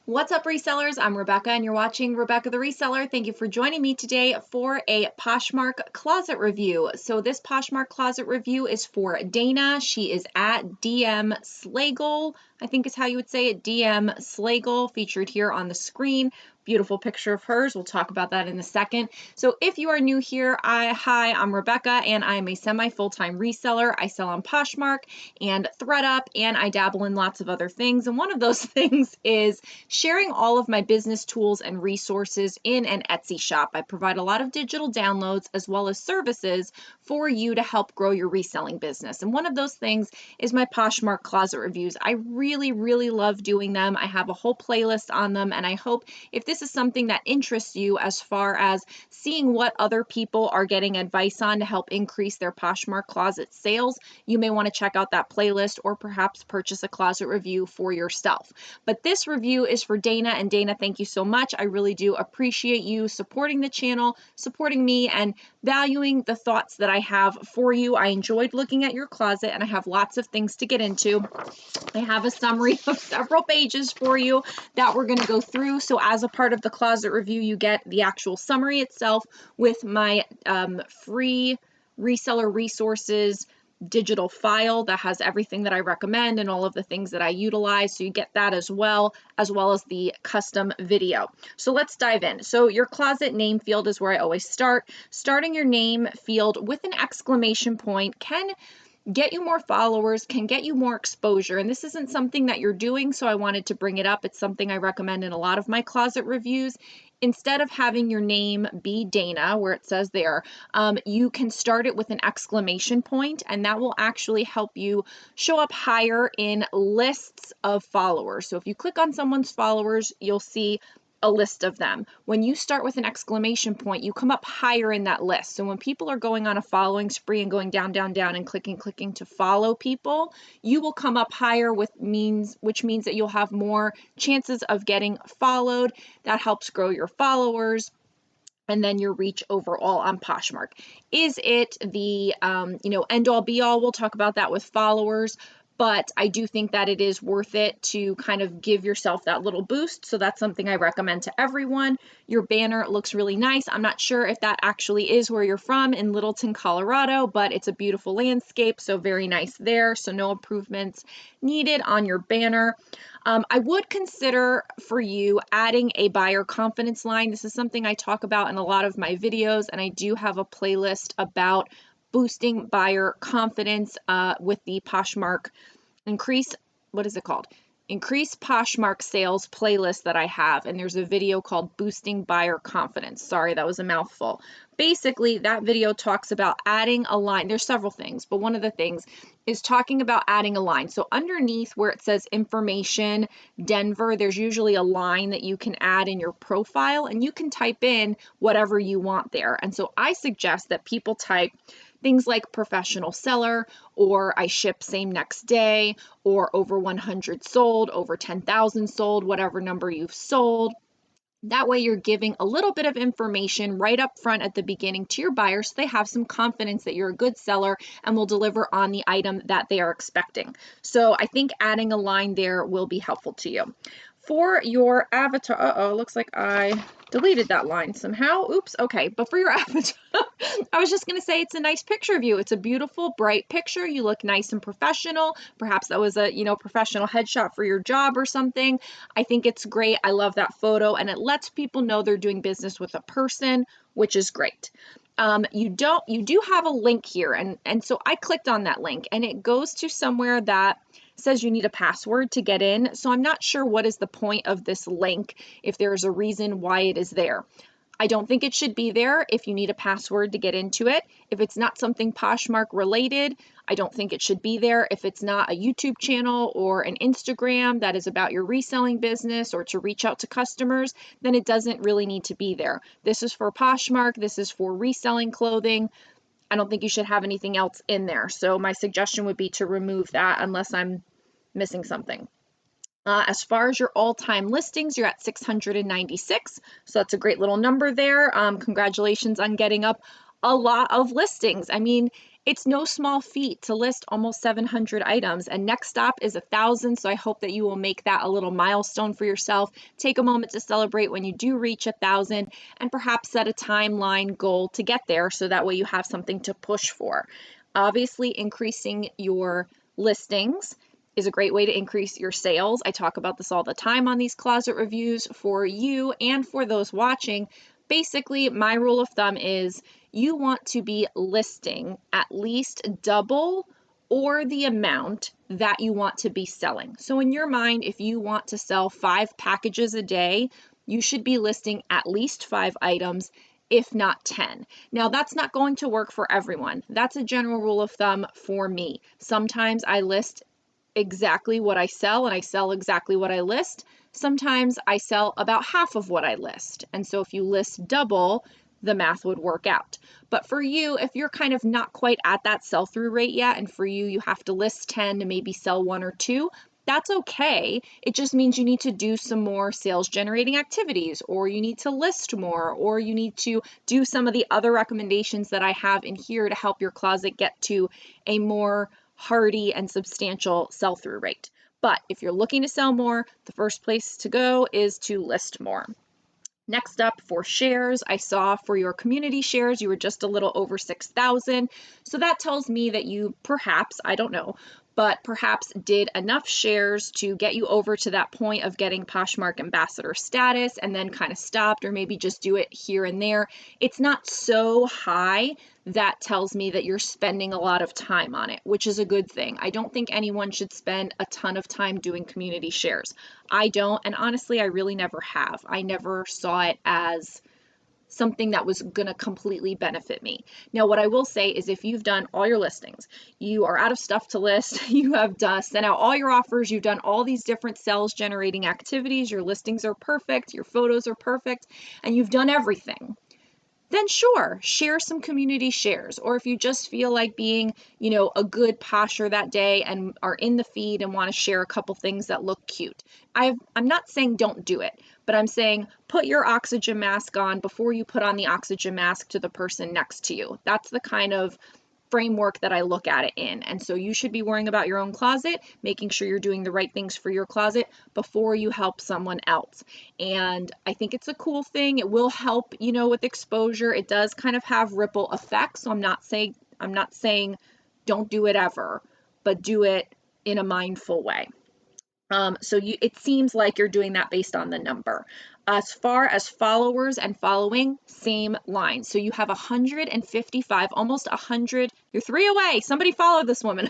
What's up, resellers? I'm Rebecca, and you're watching Rebecca the Reseller. Thank you for joining me today for a Poshmark closet review. So this Poshmark closet review is for Dana. She is at DM Slagle, I think is how you would say it, DM Slagle, featured here on the screen. Beautiful picture of hers. We'll talk about that in a second. So if you are new here, hi, I'm Rebecca, and I am a semi-full-time reseller. I sell on Poshmark and ThredUp, and I dabble in lots of other things. And one of those things is sharing all of my business tools and resources in an Etsy shop. I provide a lot of digital downloads as well as services for you to help grow your reselling business. And one of those things is my Poshmark closet reviews. I really love doing them. I have a whole playlist on them, and I hope if this is something that interests you as far as seeing what other people are getting advice on to help increase their Poshmark closet sales, you may want to check out that playlist or perhaps purchase a closet review for yourself. But this review is for Dana, and Dana, thank you so much. I really do appreciate you supporting the channel, supporting me, and valuing the thoughts that I have for you. I enjoyed looking at your closet, and I have lots of things to get into. I have a summary of several pages for you that we're going to go through. So as a part of the closet review, you get the actual summary itself with my free reseller resources digital file that has everything that I recommend and all of the things that I utilize. So you get that as well as the custom video. So let's dive in. So your closet name field is where I always start. Starting your name field with an exclamation point can get you more followers, can get you more exposure. And this isn't something that you're doing, so I wanted to bring it up. It's something I recommend in a lot of my closet reviews. Instead of having your name be Dana, where it says there, you can start it with an exclamation point, and that will actually help you show up higher in lists of followers. So if you click on someone's followers, you'll see a list of them. When you start with an exclamation point, you come up higher in that list. So when people are going on a following spree and going down and clicking to follow people, you will come up higher which means that you'll have more chances of getting followed. That helps grow your followers and then your reach overall on Poshmark. Is it the end all be all? We'll talk about that with followers. But I do think that it is worth it to kind of give yourself that little boost. So that's something I recommend to everyone. Your banner looks really nice. I'm not sure if that actually is where you're from in Littleton, Colorado, but it's a beautiful landscape. So very nice there. So no improvements needed on your banner. I would consider for you adding a buyer confidence line. This is something I talk about in a lot of my videos, and I do have a playlist about boosting buyer confidence with the Poshmark Increase Poshmark Sales playlist that I have, and there's a video called Boosting Buyer Confidence. Sorry, that was a mouthful. Basically, that video talks about adding a line. There's several things, but one of the things is talking about adding a line. So underneath where it says information Denver, there's usually a line that you can add in your profile, and you can type in whatever you want there. And so I suggest that people type things like professional seller, or I ship same next day, or over 100 sold, over 10,000 sold, whatever number you've sold. That way you're giving a little bit of information right up front at the beginning to your buyers so they have some confidence that you're a good seller and will deliver on the item that they are expecting. So I think adding a line there will be helpful to you. For your avatar, looks like I deleted that line somehow. Oops, okay. But for your avatar, I was just going to say it's a nice picture of you. It's a beautiful, bright picture. You look nice and professional. Perhaps that was a, professional headshot for your job or something. I think it's great. I love that photo, and it lets people know they're doing business with a person, which is great. You do have a link here, and so I clicked on that link, and it goes to somewhere that says you need a password to get in. So I'm not sure what is the point of this link, if there's a reason why it is there. I don't think it should be there if you need a password to get into it. If it's not something Poshmark related, I don't think it should be there. If it's not a YouTube channel or an Instagram that is about your reselling business or to reach out to customers, then it doesn't really need to be there. This is for Poshmark. This is for reselling clothing. I don't think you should have anything else in there. So my suggestion would be to remove that unless I'm missing something. As far as your all-time listings, you're at 696. So that's a great little number there. Congratulations on getting up a lot of listings. I mean, It's no small feat to list almost 700 items, and next stop is 1,000. So I hope that you will make that a little milestone for yourself. Take a moment to celebrate when you do reach 1,000, and perhaps set a timeline goal to get there so that way you have something to push for. Obviously, increasing your listings is a great way to increase your sales. I talk about this all the time on these closet reviews for you and for those watching. Basically, my rule of thumb is you want to be listing at least double or the amount that you want to be selling. So in your mind, if you want to sell 5 packages a day, you should be listing at least 5 items, if not 10. Now, that's not going to work for everyone. That's a general rule of thumb for me. Sometimes I list exactly what I sell and I sell exactly what I list. Sometimes I sell about half of what I list. And so if you list double, the math would work out. But for you, if you're kind of not quite at that sell-through rate yet, and for you, you have to list 10 to maybe sell 1 or 2, that's okay. It just means you need to do some more sales generating activities, or you need to list more, or you need to do some of the other recommendations that I have in here to help your closet get to a more hardy and substantial sell-through rate. But if you're looking to sell more, the first place to go is to list more. Next up, for shares, I saw for your community shares, you were just a little over 6,000. So that tells me that you perhaps, I don't know, but perhaps did enough shares to get you over to that point of getting Poshmark ambassador status and then kind of stopped, or maybe just do it here and there. It's not so high that tells me that you're spending a lot of time on it, which is a good thing. I don't think anyone should spend a ton of time doing community shares. I don't, and honestly, I really never have. I never saw it as something that was going to completely benefit me. Now, what I will say is if you've done all your listings, you are out of stuff to list, you have sent out all your offers, you've done all these different sales generating activities, your listings are perfect, your photos are perfect, and you've done everything, then sure, share some community shares. Or if you just feel like being, a good posher that day and are in the feed and want to share a couple things that look cute. I'm not saying don't do it, but I'm saying put your oxygen mask on before you put on the oxygen mask to the person next to you. That's the kind of framework that I look at it in. And so you should be worrying about your own closet, making sure you're doing the right things for your closet before you help someone else. And I think it's a cool thing. It will help, with exposure. It does kind of have ripple effects. So I'm not saying don't do it ever, but do it in a mindful way. It seems like you're doing that based on the number. As far as followers and following, same line. So you have 155, almost 100. You're 3 away. Somebody follow this woman.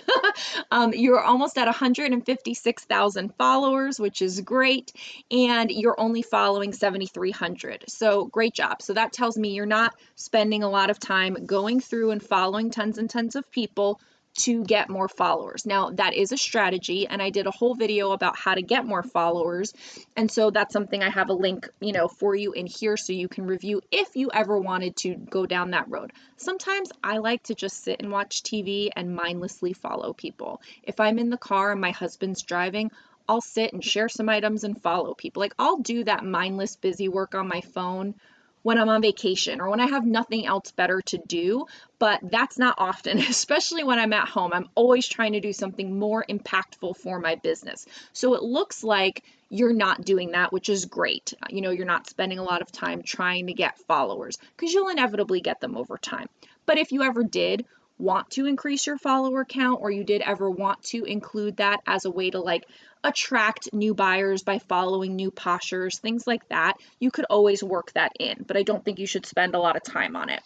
You're almost at 156,000 followers, which is great. And you're only following 7,300. So great job. So that tells me you're not spending a lot of time going through and following tons and tons of people to get more followers. Now, that is a strategy, and I did a whole video about how to get more followers. And so that's something I have a link, for you in here so you can review if you ever wanted to go down that road. Sometimes I like to just sit and watch TV and mindlessly follow people. If I'm in the car and my husband's driving, I'll sit and share some items and follow people. Like, I'll do that mindless busy work on my phone when I'm on vacation or when I have nothing else better to do, but that's not often, especially when I'm at home. I'm always trying to do something more impactful for my business. So it looks like you're not doing that, which is great. You're not spending a lot of time trying to get followers because you'll inevitably get them over time. But if you ever did want to increase your follower count, or you did ever want to include that as a way to attract new buyers by following new poshers, things like that, you could always work that in, but I don't think you should spend a lot of time on it.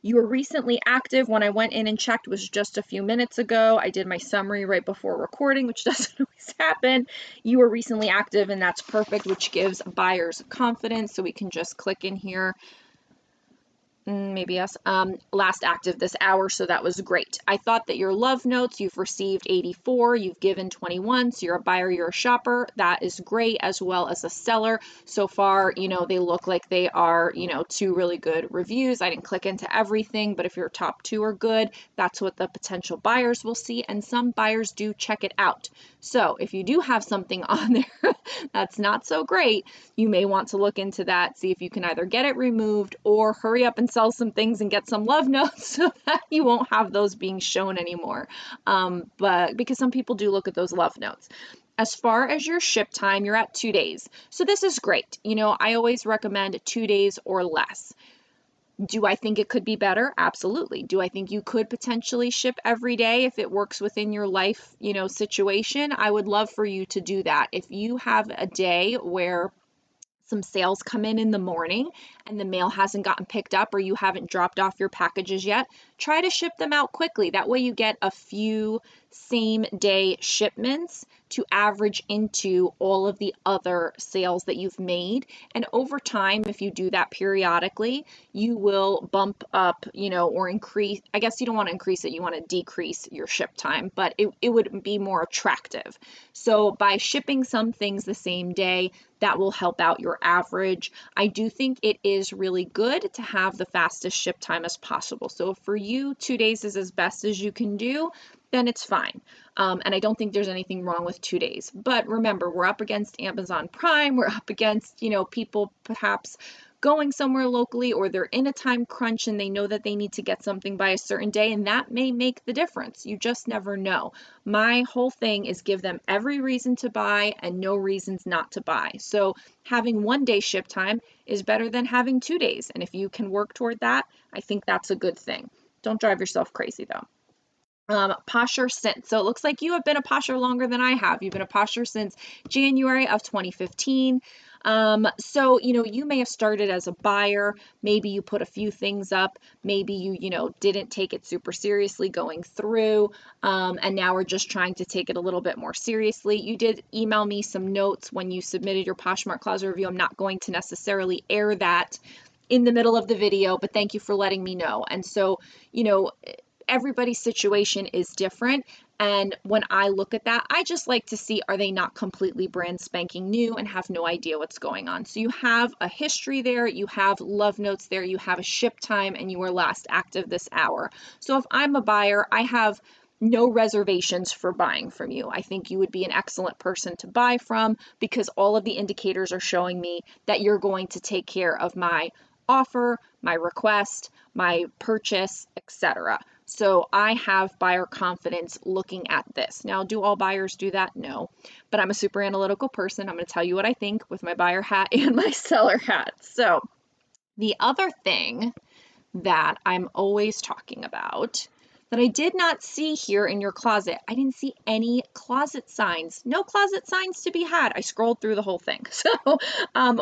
You were recently active. When I went in and checked, was just a few minutes ago. I did my summary right before recording, which doesn't always happen. You were recently active, and that's perfect, which gives buyers confidence. So we can just click in here. Maybe yes, last active this hour, so that was great. I thought that your love notes, you've received 84, you've given 21, so you're a buyer, you're a shopper. That is great, as well as a seller. So far, they look like they are, 2 really good reviews. I didn't click into everything, but if your top 2 are good, that's what the potential buyers will see, and some buyers do check it out. So if you do have something on there that's not so great, you may want to look into that, see if you can either get it removed or hurry up and sell some things and get some love notes so that you won't have those being shown anymore. But because some people do look at those love notes. As far as your ship time, you're at 2 days. So this is great. You know, I always recommend 2 days or less. Do I think it could be better? Absolutely. Do I think you could potentially ship every day if it works within your life, you know, situation? I would love for you to do that. If you have a day where some sales come in the morning and the mail hasn't gotten picked up or you haven't dropped off your packages yet, try to ship them out quickly. That way you get a few same day shipments to average into all of the other sales that you've made. And over time, if you do that periodically, you will bump up, you know, or increase. I guess you don't want to increase it, you want to decrease your ship time, but it would be more attractive. So by shipping some things the same day, that will help out your average. I do think it is really good to have the fastest ship time as possible. So if for you, 2 days is as best as you can do, then it's fine. And I don't think there's anything wrong with 2 days. But remember, we're up against Amazon Prime. We're up against, you know, people perhaps going somewhere locally, or they're in a time crunch and they know that they need to get something by a certain day, and that may make the difference. You just never know. My whole thing is give them every reason to buy and no reasons not to buy. So having 1 day ship time is better than having 2 days. And if you can work toward that, I think that's a good thing. Don't drive yourself crazy though. Posher since. So it looks like you have been a Posher longer than I have. You've been a Posher since January of 2015. So, you know, you may have started as a buyer. Maybe you put a few things up. Maybe you know, didn't take it super seriously going through. And now we're just trying to take it a little bit more seriously. You did email me some notes when you submitted your Poshmark closet review. I'm not going to necessarily air that in the middle of the video, but thank you for letting me know. And so, you know, everybody's situation is different. And when I look at that, I just like to see, are they not completely brand spanking new and have no idea what's going on? So you have a history there, you have love notes there, you have a ship time, and you were last active this hour. So if I'm a buyer, I have no reservations for buying from you. I think you would be an excellent person to buy from because all of the indicators are showing me that you're going to take care of my offer, my request, my purchase, etc. So I have buyer confidence looking at this. Now, do all buyers do that? No, but I'm a super analytical person. I'm going to tell you what I think with my buyer hat and my seller hat. So the other thing that I'm always talking about that I did not see here in your closet. I didn't see any closet signs. No closet signs to be had. I scrolled through the whole thing. So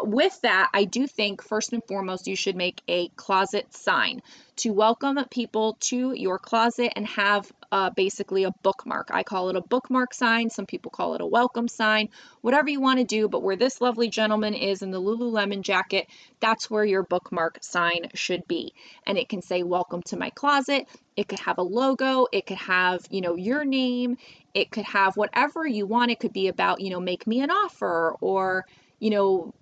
with that, I do think first and foremost, you should make a closet sign to welcome people to your closet and have basically a bookmark. I call it a bookmark sign. Some people call it a welcome sign, whatever you want to do. But where this lovely gentleman is in the Lululemon jacket, that's where your bookmark sign should be. And it can say, welcome to my closet. It could have a logo. It could have, you know, your name. It could have whatever you want. It could be about, you know, make me an offer or, you know,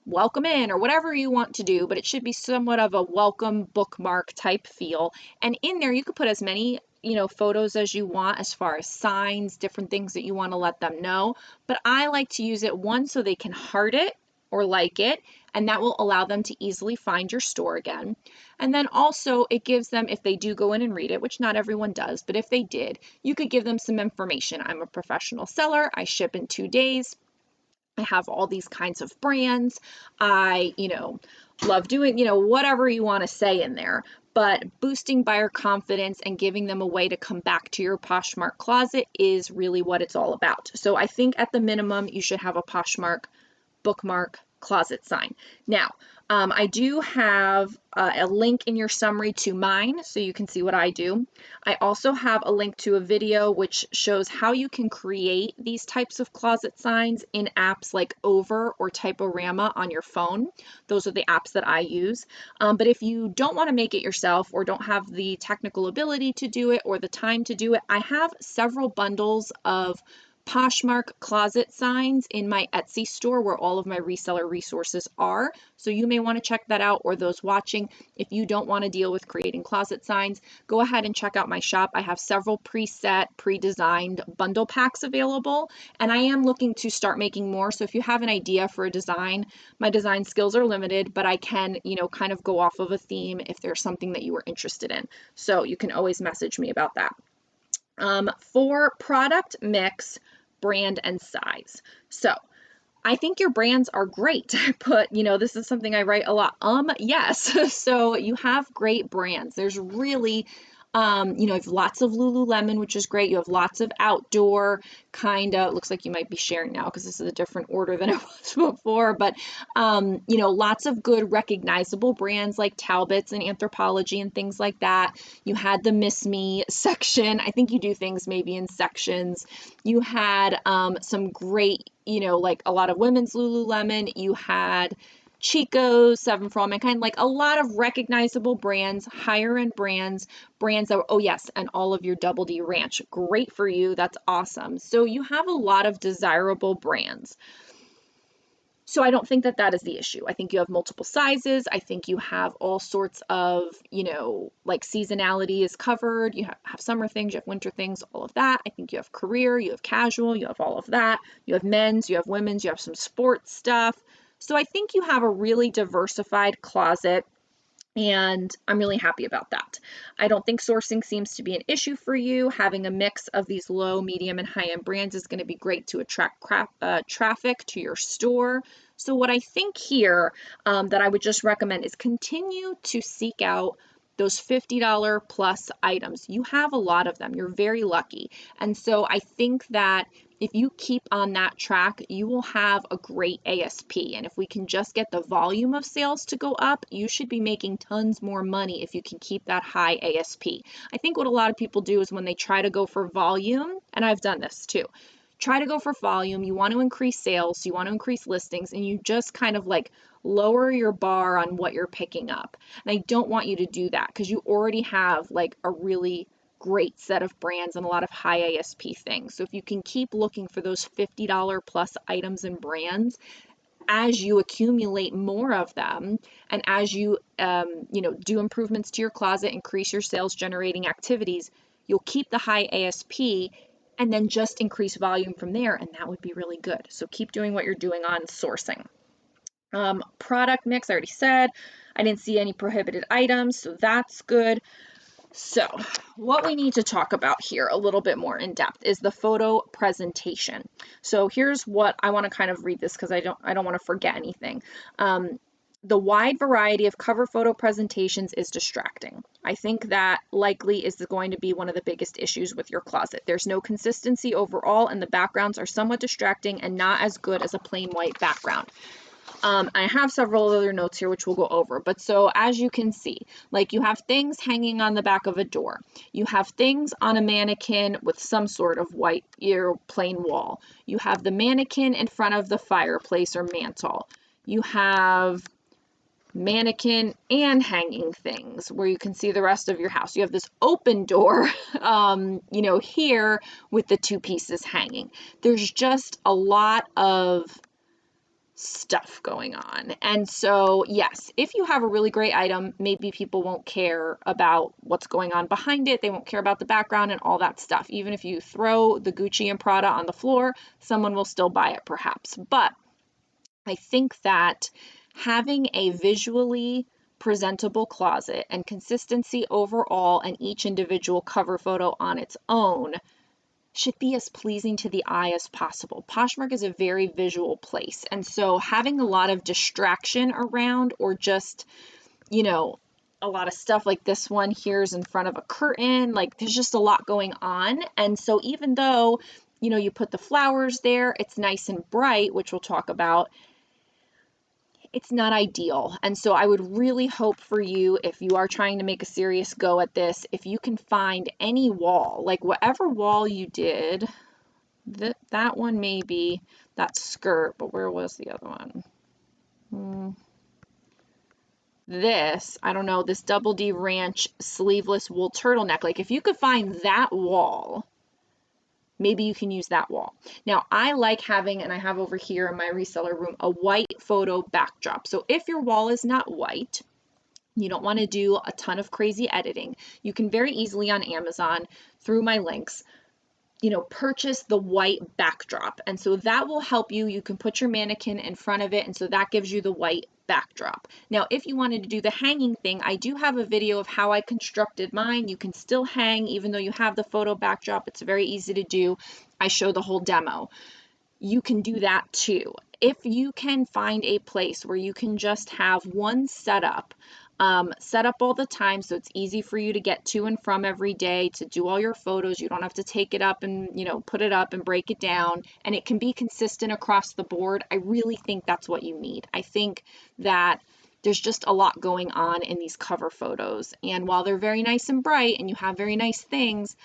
welcome in or whatever you want to do, but it should be somewhat of a welcome bookmark type feel. And in there, you could put as many, you know, photos as you want as far as signs, different things that you want to let them know. But I like to use it one so they can heart it or like it, and that will allow them to easily find your store again. And then also it gives them, if they do go in and read it, which not everyone does, but if they did, you could give them some information. I'm a professional seller. I ship in 2 days. I have all these kinds of brands. I, you know, love doing, you know, whatever you want to say in there. But boosting buyer confidence and giving them a way to come back to your Poshmark closet is really what it's all about. So I think at the minimum, you should have a Poshmark bookmark closet sign. Now, I do have a link in your summary to mine so you can see what I do. I also have a link to a video which shows how you can create these types of closet signs in apps like Over or Typorama on your phone. Those are the apps that I use. But if you don't want to make it yourself or don't have the technical ability to do it or the time to do it, I have several bundles of Poshmark closet signs in my Etsy store where all of my reseller resources are. So you may want to check that out, or those watching. If you don't want to deal with creating closet signs, go ahead and check out my shop. I have several preset, pre-designed bundle packs available, and I am looking to start making more. So if you have an idea for a design, my design skills are limited, but I can, kind of go off of a theme if there's something that you were interested in. So you can always message me about that. For product mix, brand, and size. So I think your brands are great, but this is something I write a lot. Yes. So you have great brands. There's really, you have lots of Lululemon, which is great. You have lots of outdoor looks like you might be sharing now because this is a different order than it was before, but, lots of good recognizable brands like Talbot's and Anthropologie and things like that. You had the Miss Me section. I think you do things maybe in sections. You had, some great, like a lot of women's Lululemon. You had Chico's, Seven for All Mankind, like a lot of recognizable brands, higher end brands that, oh yes, and all of your Double D Ranch. Great for you. That's awesome. So you have a lot of desirable brands. So I don't think that that is the issue. I think you have multiple sizes. I think you have all sorts of, like seasonality is covered. You have summer things, you have winter things, all of that. I think you have career, you have casual, you have all of that. You have men's, you have women's, you have some sports stuff. So I think you have a really diversified closet, and I'm really happy about that. I don't think sourcing seems to be an issue for you. Having a mix of these low, medium, and high-end brands is going to be great to attract traffic to your store. So what I think here that I would just recommend is continue to seek out those $50 plus items. You have a lot of them. You're very lucky. And so I think that if you keep on that track, you will have a great ASP. And if we can just get the volume of sales to go up, you should be making tons more money if you can keep that high ASP. I think what a lot of people do is when they try to go for volume, and I've done this too, try to go for volume, you want to increase sales, you want to increase listings, and you just kind of like lower your bar on what you're picking up. And I don't want you to do that because you already have like a really great set of brands and a lot of high ASP things. So if you can keep looking for those $50 plus items and brands, as you accumulate more of them, and as you do improvements to your closet, increase your sales generating activities, you'll keep the high ASP and then just increase volume from there, and that would be really good. So keep doing what you're doing on sourcing. Product mix, I already said. I didn't see any prohibited items, so that's good. So what we need to talk about here a little bit more in depth is the photo presentation. So here's what I want to kind of read this because I don't want to forget anything. The wide variety of cover photo presentations is distracting. I think that likely is going to be one of the biggest issues with your closet. There's no consistency overall, and the backgrounds are somewhat distracting and not as good as a plain white background. I have several other notes here, which we'll go over. But so as you can see, like you have things hanging on the back of a door. You have things on a mannequin with some sort of white plain wall. You have the mannequin in front of the fireplace or mantle. You have mannequin and hanging things where you can see the rest of your house. You have this open door, here with the two pieces hanging. There's just a lot of stuff going on. And so, yes, if you have a really great item, maybe people won't care about what's going on behind it. They won't care about the background and all that stuff. Even if you throw the Gucci and Prada on the floor, someone will still buy it perhaps. But I think that having a visually presentable closet and consistency overall and each individual cover photo on its own should be as pleasing to the eye as possible. Poshmark is a very visual place. And so having a lot of distraction around, or just, a lot of stuff like this one here is in front of a curtain, like there's just a lot going on. And so even though, you put the flowers there, it's nice and bright, which we'll talk about, it's not ideal. And so I would really hope for you, if you are trying to make a serious go at this, if you can find any wall, like whatever wall you did, that one maybe, that skirt, but where was the other one? This, I don't know, this Double D Ranch sleeveless wool turtleneck, like if you could find that wall, maybe you can use that wall. Now, I like having, and I have over here in my reseller room, a white photo backdrop. So if your wall is not white, you don't want to do a ton of crazy editing, you can very easily on Amazon through my links, purchase the white backdrop. And so that will help you. You can put your mannequin in front of it. And so that gives you the white backdrop. Now, if you wanted to do the hanging thing, I do have a video of how I constructed mine. You can still hang even though you have the photo backdrop. It's very easy to do. I show the whole demo. You can do that too. If you can find a place where you can just have one setup, set up all the time so it's easy for you to get to and from every day to do all your photos. You don't have to take it up and, put it up and break it down, and it can be consistent across the board. I really think that's what you need. I think that there's just a lot going on in these cover photos, and while they're very nice and bright and you have very nice things,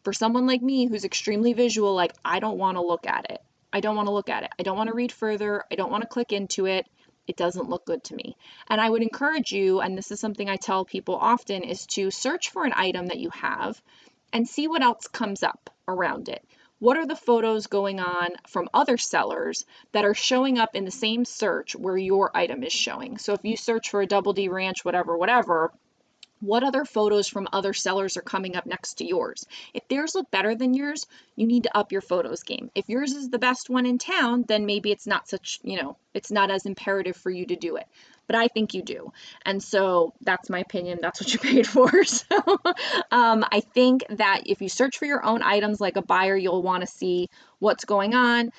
for someone like me who's extremely visual, like, I don't want to look at it. I don't want to look at it. I don't want to read further. I don't want to click into it. It doesn't look good to me. And I would encourage you, and this is something I tell people often, is to search for an item that you have and see what else comes up around it. What are the photos going on from other sellers that are showing up in the same search where your item is showing? So if you search for a Double D Ranch, whatever, what other photos from other sellers are coming up next to yours? If theirs look better than yours, you need to up your photos game. If yours is the best one in town, then maybe it's not such, it's not as imperative for you to do it. But I think you do. And so that's my opinion. That's what you paid for. So I think that if you search for your own items like a buyer, you'll want to see what's going on.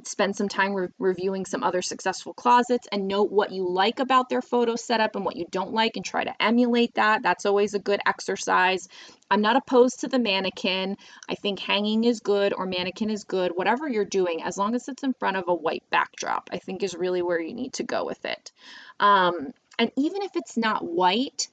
Spend some time reviewing some other successful closets and note what you like about their photo setup and what you don't like and try to emulate that. That's always a good exercise. I'm not opposed to the mannequin. I think hanging is good or mannequin is good. Whatever you're doing, as long as it's in front of a white backdrop, I think is really where you need to go with it. And even if it's not white,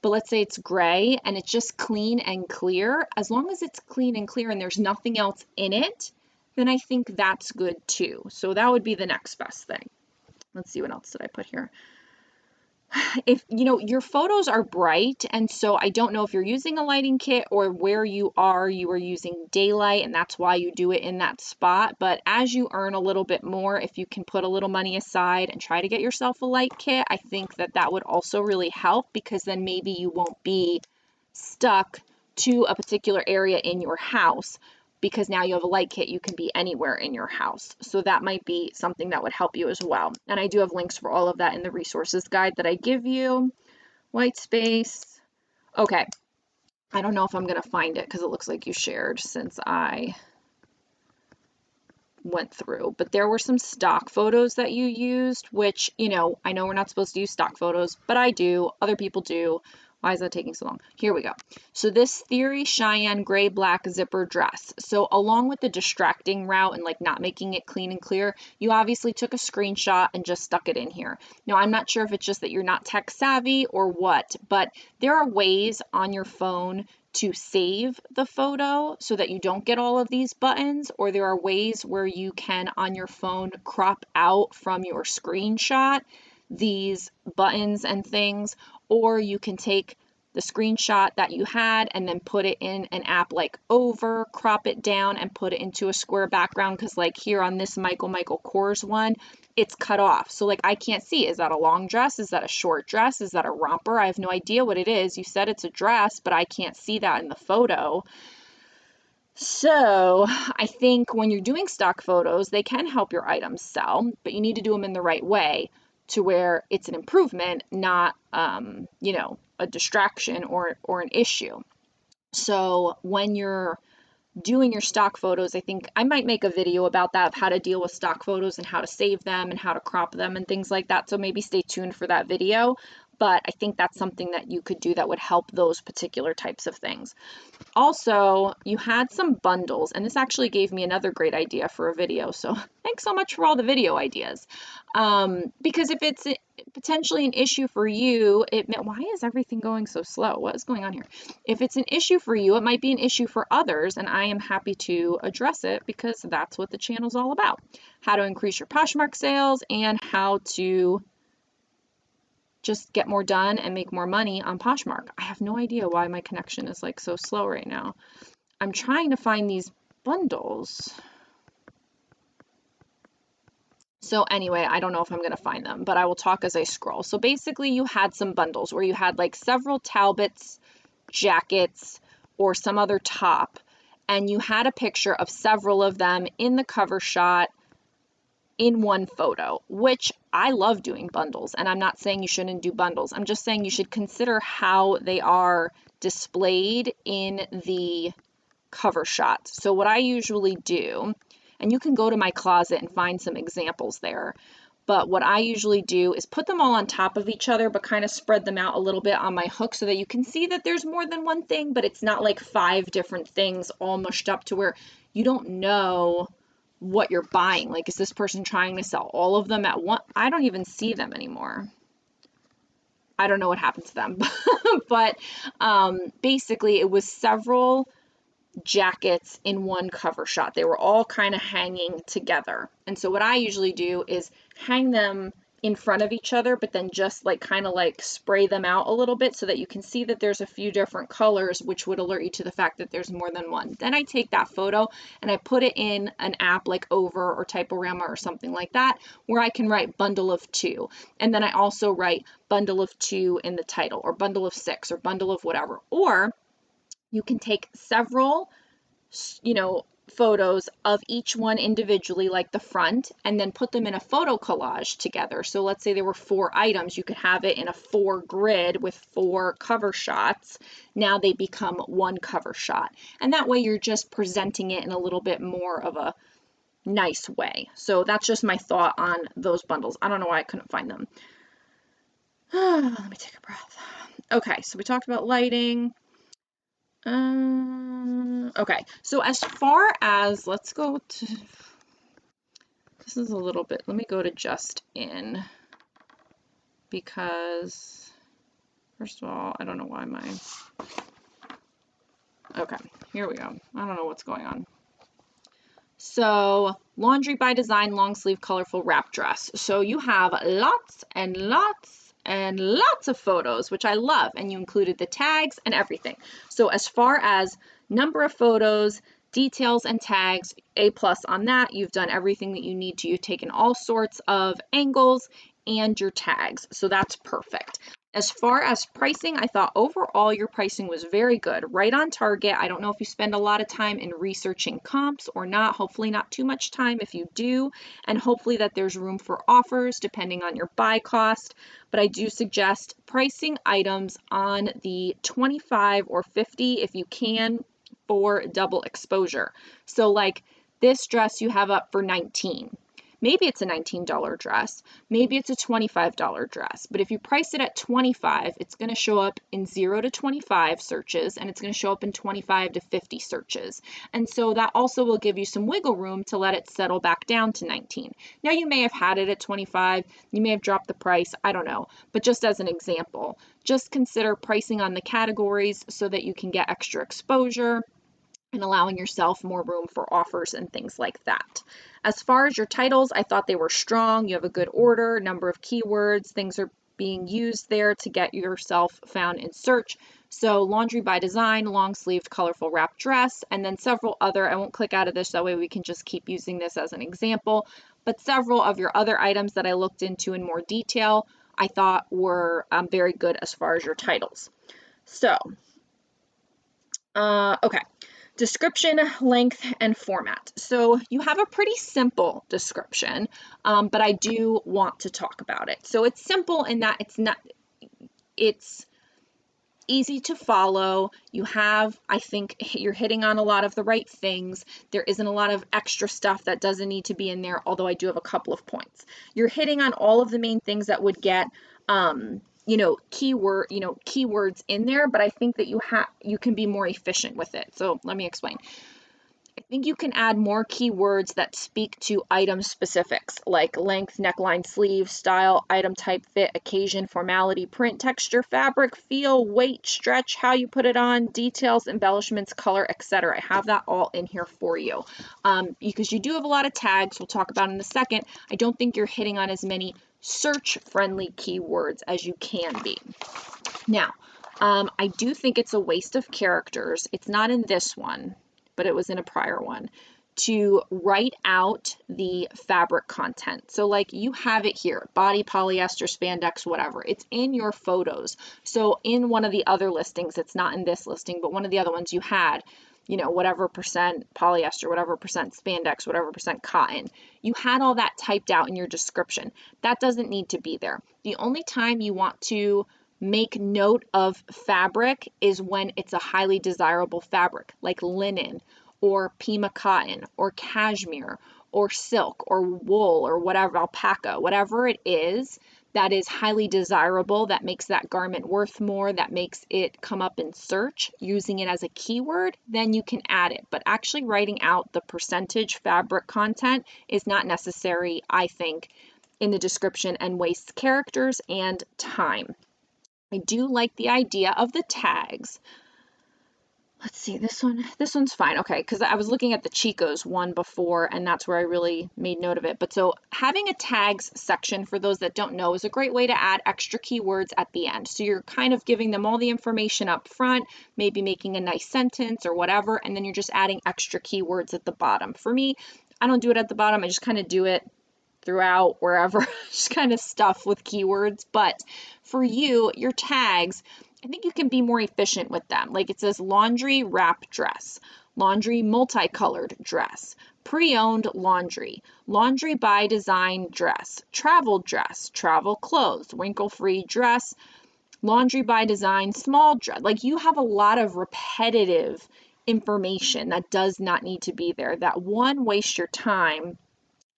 but let's say it's gray and it's just clean and clear, as long as it's clean and clear and there's nothing else in it, then I think that's good too. So that would be the next best thing. Let's see, what else did I put here? If your photos are bright, and so I don't know if you're using a lighting kit or where you are using daylight and that's why you do it in that spot, but as you earn a little bit more, if you can put a little money aside and try to get yourself a light kit, I think that would also really help, because then maybe you won't be stuck to a particular area in your house, because now you have a light kit, you can be anywhere in your house. So that might be something that would help you as well. And I do have links for all of that in the resources guide that I give you. White space. Okay. I don't know if I'm going to find it because it looks like you shared since I went through, but there were some stock photos that you used, which, I know we're not supposed to use stock photos, but I do. Other people do. Why is that taking so long? Here we go. So this Theory Cheyenne gray black zipper dress. So along with the distracting route and like not making it clean and clear, you obviously took a screenshot and just stuck it in here. Now, I'm not sure if it's just that you're not tech savvy or what, but there are ways on your phone to save the photo so that you don't get all of these buttons, or there are ways where you can on your phone crop out from your screenshot these buttons and things, or you can take the screenshot that you had and then put it in an app like Over, crop it down and put it into a square background, because like here on this Michael Kors one, it's cut off. So like I can't see, is that a long dress? Is that a short dress? Is that a romper? I have no idea what it is. You said it's a dress, but I can't see that in the photo. So I think when you're doing stock photos, they can help your items sell, but you need to do them in the right way to where it's an improvement, not, a distraction or an issue. So when you're doing your stock photos, I think I might make a video about that, of how to deal with stock photos and how to save them and how to crop them and things like that. So maybe stay tuned for that video. But I think that's something that you could do that would help those particular types of things. Also, you had some bundles, and this actually gave me another great idea for a video. So thanks so much for all the video ideas. Because if it's potentially an issue for you, why is everything going so slow? What is going on here? If it's an issue for you, it might be an issue for others, and I am happy to address it because that's what the channel's all about. How to increase your Poshmark sales and how to just get more done and make more money on Poshmark. I have no idea why my connection is like so slow right now. I'm trying to find these bundles. So anyway, I don't know if I'm going to find them, but I will talk as I scroll. So basically you had some bundles where you had like several Talbots, jackets, or some other top, and you had a picture of several of them in the cover shot in one photo, which I love doing bundles. And I'm not saying you shouldn't do bundles. I'm just saying you should consider how they are displayed in the cover shot. So what I usually do, and you can go to my closet and find some examples there, but what I usually do is put them all on top of each other, but kind of spread them out a little bit on my hook so that you can see that there's more than one thing, but it's not like 5 different things all mushed up to where you don't know what you're buying. Like, is this person trying to sell all of them at once? I don't even see them anymore. I don't know what happened to them, but basically it was several jackets in one cover shot. They were all kind of hanging together. And so what I usually do is hang them in front of each other, but then just like kind of like spray them out a little bit so that you can see that there's a few different colors, which would alert you to the fact that there's more than one. Then I take that photo and I put it in an app like Over or Typorama or something like that, where I can write bundle of 2. And then I also write bundle of 2 in the title, or bundle of 6, or bundle of whatever. Or you can take several, photos of each one individually, like the front, and then put them in a photo collage together. So let's say there were 4 items, you could have it in a 4 grid with 4 cover shots. Now they become one cover shot. And that way you're just presenting it in a little bit more of a nice way. So that's just my thought on those bundles. I don't know why I couldn't find them. Let me take a breath. Okay, so we talked about lighting. Okay, so as far as, let's go to, this is a little bit, let me go to Just In, because first of all, I don't know why okay, here we go. I don't know what's going on. So Laundry by Design long sleeve colorful wrap dress. So you have lots and lots and lots of photos, which I love, and you included the tags and everything. So as far as number of photos, details, and tags, A+ on that. You've done everything that you need to. You've taken all sorts of angles and your tags, so that's perfect. As far as pricing, I thought overall your pricing was very good, right on target. I don't know if you spend a lot of time in researching comps or not. Hopefully not too much time if you do, and hopefully that there's room for offers depending on your buy cost. But I do suggest pricing items on the 25 or 50 if you can for double exposure. So like this dress you have up for 19. Maybe it's a $19 dress, maybe it's a $25 dress, but if you price it at 25, it's going to show up in 0 to 25 searches, and it's going to show up in 25 to 50 searches. And so that also will give you some wiggle room to let it settle back down to 19. Now you may have had it at 25, you may have dropped the price, I don't know, but just as an example, just consider pricing on the categories so that you can get extra exposure and allowing yourself more room for offers and things like that. As far as your titles, I thought they were strong. You have a good order, number of keywords, things are being used there to get yourself found in search. So Laundry by Design, long sleeved colorful wrap dress, and then several other, I won't click out of this, that way we can just keep using this as an example, but several of your other items that I looked into in more detail, I thought were very good as far as your titles. So, okay. Description, length, and format. So you have a pretty simple description, but I do want to talk about it. So it's simple in that it's easy to follow. You have, I think you're hitting on a lot of the right things. There isn't a lot of extra stuff that doesn't need to be in there, although I do have a couple of points. You're hitting on all of the main things that would get keywords in there, but I think that you can be more efficient with it. So let me explain. I think you can add more keywords that speak to item specifics, like length, neckline, sleeve, style, item type, fit, occasion, formality, print, texture, fabric, feel, weight, stretch, how you put it on, details, embellishments, color, etc. I have that all in here for you. Because you do have a lot of tags, we'll talk about in a second. I don't think you're hitting on as many search-friendly keywords as you can be. Now, I do think it's a waste of characters. It's not in this one, but it was in a prior one, to write out the fabric content. So like you have it here, body, polyester, spandex, whatever. It's in your photos. So in one of the other listings, it's not in this listing, but one of the other ones you had, you know, whatever percent polyester, whatever percent spandex, whatever percent cotton. You had all that typed out in your description. That doesn't need to be there. The only time you want to make note of fabric is when it's a highly desirable fabric, like linen or Pima cotton or cashmere or silk or wool or whatever, alpaca, whatever it is that is highly desirable, that makes that garment worth more, that makes it come up in search, using it as a keyword, then you can add it. But actually writing out the percentage fabric content is not necessary, I think, in the description, and wastes characters and time. I do like the idea of the tags. Let's see, this one's fine. Okay, because I was looking at the Chico's one before, and that's where I really made note of it. But so having a tags section, for those that don't know, is a great way to add extra keywords at the end. So you're kind of giving them all the information up front, maybe making a nice sentence or whatever, and then you're just adding extra keywords at the bottom. For me, I don't do it at the bottom. I just kind of do it throughout, wherever, just kind of stuff with keywords. But for you, your tags, I think you can be more efficient with them. Like it says laundry wrap dress, laundry multicolored dress, pre-owned laundry, laundry by design dress, travel clothes, wrinkle-free dress, laundry by design small dress. Like you have a lot of repetitive information that does not need to be there. That one, wastes your time,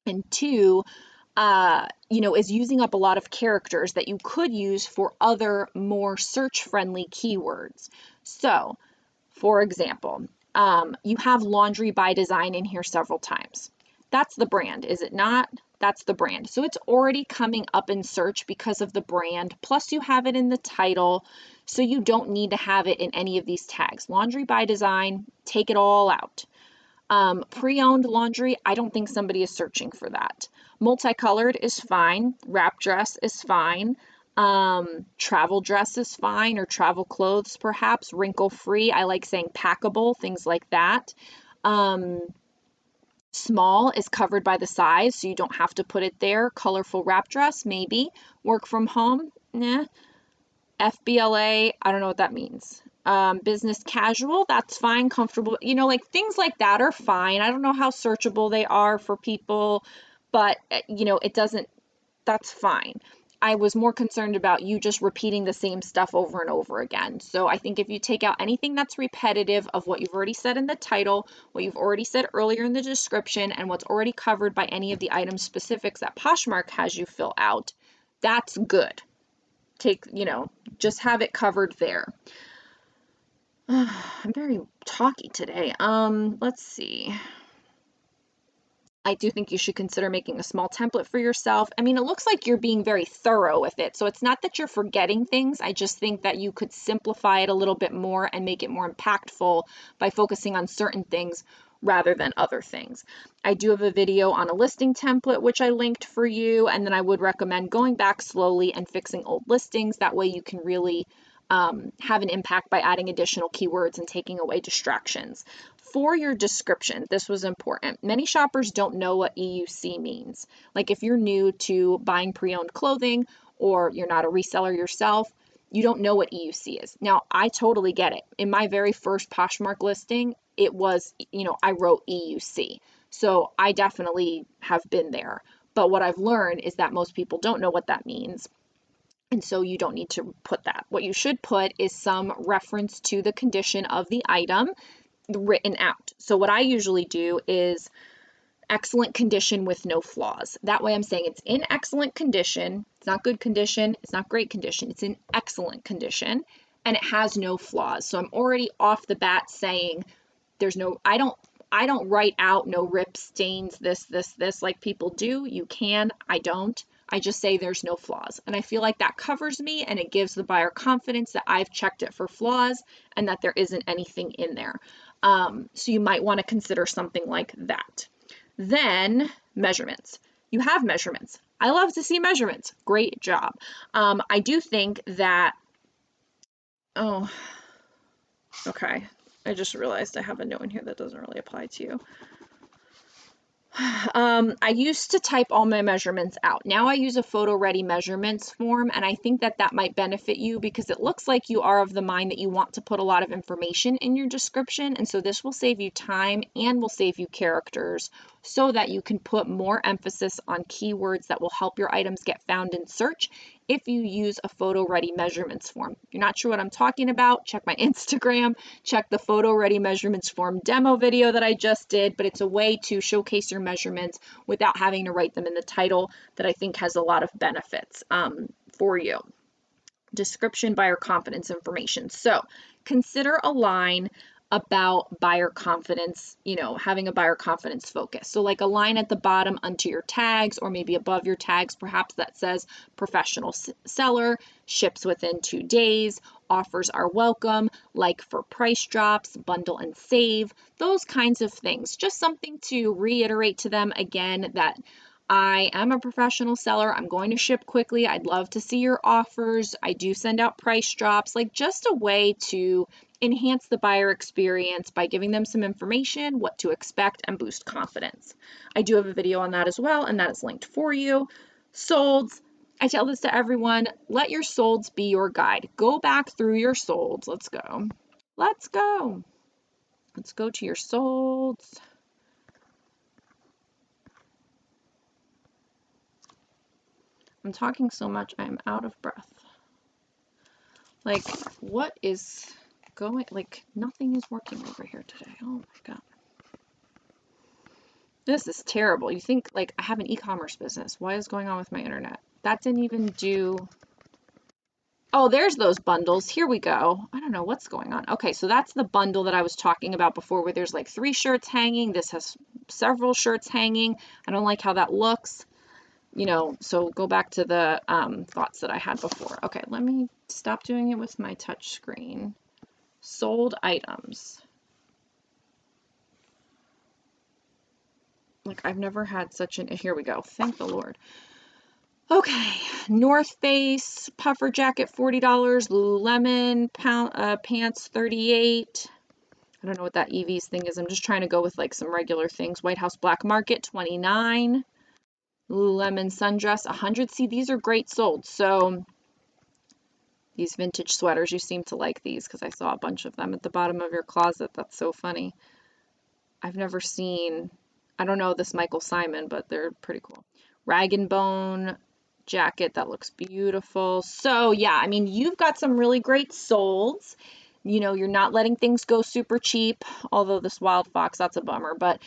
and two, is using up a lot of characters that you could use for other more search-friendly keywords. So, for example, you have laundry by design in here several times. That's the brand, is it not? That's the brand. So it's already coming up in search because of the brand, plus you have it in the title, so you don't need to have it in any of these tags. Laundry by design, take it all out. Pre-owned laundry, I don't think somebody is searching for that. Multicolored is fine. Wrap dress is fine. Travel dress is fine, or travel clothes perhaps. Wrinkle-free, I like saying packable, things like that. Small is covered by the size, so you don't have to put it there. Colorful wrap dress, maybe. Work from home, nah. FBLA, I don't know what that means. Business casual, that's fine. Comfortable, like things like that are fine. I don't know how searchable they are for people, but it doesn't, that's fine. I was more concerned about you just repeating the same stuff over and over again. So I think if you take out anything that's repetitive of what you've already said in the title, what you've already said earlier in the description, and what's already covered by any of the item specifics that Poshmark has you fill out, that's good. Just have it covered there. I'm very talky today. Let's see. I do think you should consider making a small template for yourself. I mean, it looks like you're being very thorough with it. So it's not that you're forgetting things. I just think that you could simplify it a little bit more and make it more impactful by focusing on certain things rather than other things. I do have a video on a listing template, which I linked for you. And then I would recommend going back slowly and fixing old listings. That way you can really have an impact by adding additional keywords and taking away distractions. For your description, this was important. Many shoppers don't know what EUC means. Like if you're new to buying pre-owned clothing or you're not a reseller yourself, you don't know what EUC is. Now, I totally get it. In my very first Poshmark listing, it was, I wrote EUC. So I definitely have been there. But what I've learned is that most people don't know what that means. And so you don't need to put that. What you should put is some reference to the condition of the item written out. So what I usually do is excellent condition with no flaws. That way I'm saying it's in excellent condition. It's not good condition. It's not great condition. It's in excellent condition and it has no flaws. So I'm already off the bat saying I don't write out no rips, stains, this like people do. You can, I don't. I just say there's no flaws. And I feel like that covers me and it gives the buyer confidence that I've checked it for flaws and that there isn't anything in there. So you might want to consider something like that. Then measurements. You have measurements. I love to see measurements. Great job. I do think that, okay. I just realized I have a note in here that doesn't really apply to you. I used to type all my measurements out. Now I use a photo ready measurements form, and I think that that might benefit you because it looks like you are of the mind that you want to put a lot of information in your description, and so this will save you time and will save you characters so that you can put more emphasis on keywords that will help your items get found in search if you use a photo ready measurements form. If you're not sure what I'm talking about, check my Instagram, check the photo ready measurements form demo video that I just did, but it's a way to showcase your measurements without having to write them in the title that I think has a lot of benefits for you. Description, buyer confidence information. So consider a line about buyer confidence, you know, having a buyer confidence focus. So like a line at the bottom under your tags or maybe above your tags, perhaps that says professional seller, ships within 2 days, offers are welcome, like for price drops, bundle and save, those kinds of things. Just something to reiterate to them again that I am a professional seller. I'm going to ship quickly. I'd love to see your offers. I do send out price drops, like just a way to enhance the buyer experience by giving them some information, what to expect, and boost confidence. I do have a video on that as well, and that is linked for you. Solds. I tell this to everyone, let your solds be your guide. Go back through your solds. Let's go. Let's go. Let's go to your solds. I'm talking so much, I'm out of breath. Like, what is going, like, nothing is working over here today. Oh my God. This is terrible. You think, like, I have an e-commerce business. What is going on with my internet? That didn't even do... Oh, there's those bundles. Here we go. I don't know what's going on. Okay, so that's the bundle that I was talking about before where there's like 3 shirts hanging. This has several shirts hanging. I don't like how that looks. You know, so go back to the thoughts that I had before. Okay, let me stop doing it with my touch screen. Sold items. Like, I've never had such an... Here we go. Thank the Lord. Okay, North Face puffer jacket $40, Lululemon pants $38. I don't know what that EVs thing is. I'm just trying to go with like some regular things. White House Black Market $29. Lululemon sundress 100. See, these are great sold. So these vintage sweaters, you seem to like these because I saw a bunch of them at the bottom of your closet. That's so funny. I've never seen, I don't know this Michael Simon, but they're pretty cool. Rag and Bone jacket, that looks beautiful. So yeah, I mean, you've got some really great solds. You know, you're not letting things go super cheap, although this Wild Fox, that's a bummer, but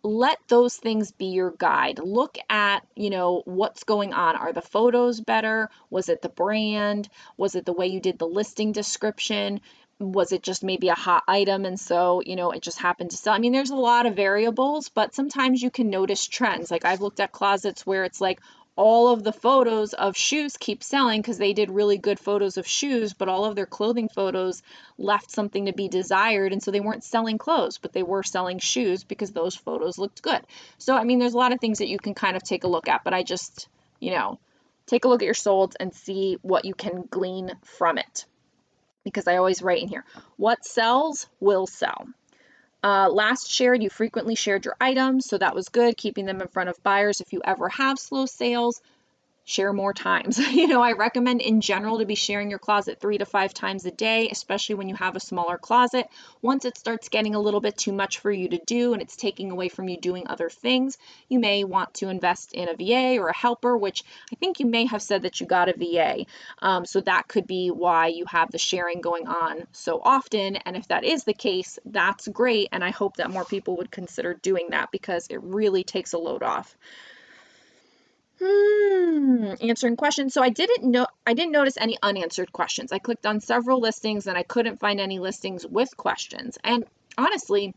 let those things be your guide. Look at, you know, what's going on. Are the photos better? Was it the brand? Was it the way you did the listing description? Was it just maybe a hot item and so, you know, it just happened to sell? I mean, there's a lot of variables, but sometimes you can notice trends. Like I've looked at closets where it's like all of the photos of shoes keep selling because they did really good photos of shoes, but all of their clothing photos left something to be desired. And so they weren't selling clothes, but they were selling shoes because those photos looked good. So, I mean, there's a lot of things that you can kind of take a look at, but I just, you know, take a look at your solds and see what you can glean from it. Because I always write in here, what sells will sell. Last shared, you frequently shared your items, so that was good, keeping them in front of buyers. If you ever have slow sales, share more times. You know, I recommend in general to be sharing your closet 3 to 5 times a day, especially when you have a smaller closet. Once it starts getting a little bit too much for you to do and it's taking away from you doing other things, you may want to invest in a VA or a helper, which I think you may have said that you got a VA. So that could be why you have the sharing going on so often. And if that is the case, that's great. And I hope that more people would consider doing that because it really takes a load off. Answering questions. So I didn't notice any unanswered questions. I clicked on several listings and I couldn't find any listings with questions. And honestly,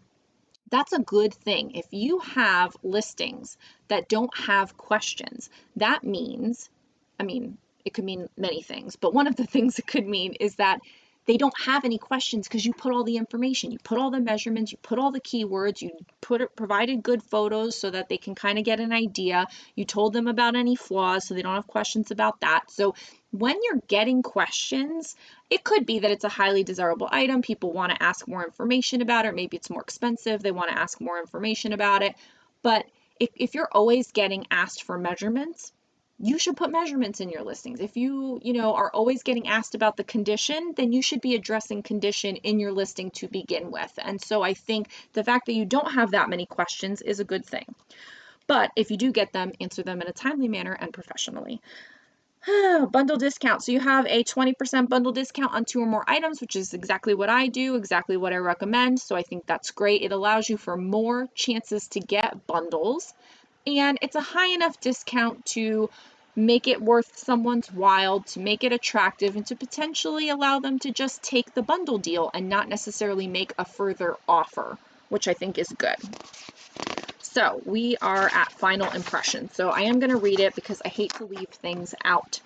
that's a good thing. If you have listings that don't have questions, that means, I mean, it could mean many things, but one of the things it could mean is that they don't have any questions because you put all the information, you put all the measurements, you put all the keywords, you provided good photos so that they can kind of get an idea. You told them about any flaws so they don't have questions about that. So when you're getting questions, it could be that it's a highly desirable item. People want to ask more information about it. Maybe it's more expensive. They want to ask more information about it. But if you're always getting asked for measurements, you should put measurements in your listings. If you are always getting asked about the condition, then you should be addressing condition in your listing to begin with. And so I think the fact that you don't have that many questions is a good thing. But if you do get them, answer them in a timely manner and professionally. Bundle discount. So you have a 20% bundle discount on 2 or more items, which is exactly what I do, exactly what I recommend. So I think that's great. It allows you for more chances to get bundles. And it's a high enough discount to make it worth someone's while, to make it attractive, and to potentially allow them to just take the bundle deal and not necessarily make a further offer, which I think is good. So we are at final impression. So I am going to read it because I hate to leave things out.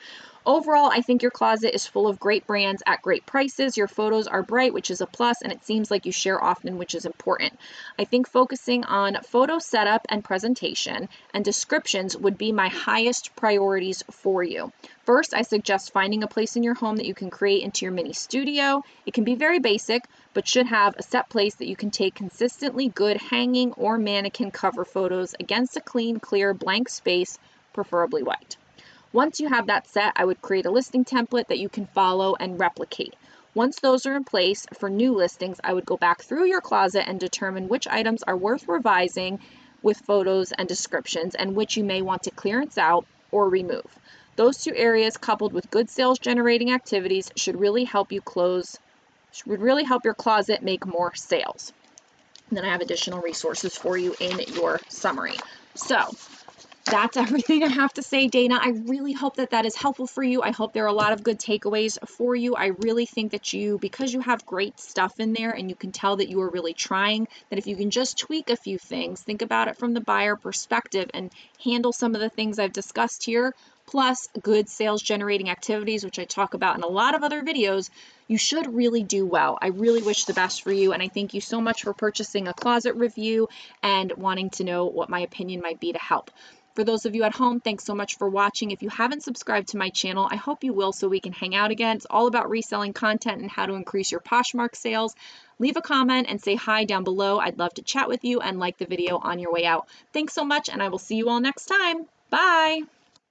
Overall, I think your closet is full of great brands at great prices. Your photos are bright, which is a plus, and it seems like you share often, which is important. I think focusing on photo setup and presentation and descriptions would be my highest priorities for you. First, I suggest finding a place in your home that you can create into your mini studio. It can be very basic, but should have a set place that you can take consistently good hanging or mannequin cover photos against a clean, clear, blank space, preferably white. Once you have that set, I would create a listing template that you can follow and replicate. Once those are in place for new listings, I would go back through your closet and determine which items are worth revising with photos and descriptions and which you may want to clearance out or remove. Those 2 areas, coupled with good sales generating activities, should really help your closet make more sales. And then I have additional resources for you in your summary. So that's everything I have to say, Dana. I really hope that that is helpful for you. I hope there are a lot of good takeaways for you. I really think that because you have great stuff in there and you can tell that you are really trying, that if you can just tweak a few things, think about it from the buyer perspective and handle some of the things I've discussed here, plus good sales generating activities, which I talk about in a lot of other videos, you should really do well. I really wish the best for you, and I thank you so much for purchasing a closet review and wanting to know what my opinion might be to help. For those of you at home, thanks so much for watching. If you haven't subscribed to my channel, I hope you will so we can hang out again. It's all about reselling content and how to increase your Poshmark sales. Leave a comment and say hi down below. I'd love to chat with you and like the video on your way out. Thanks so much, and I will see you all next time. Bye!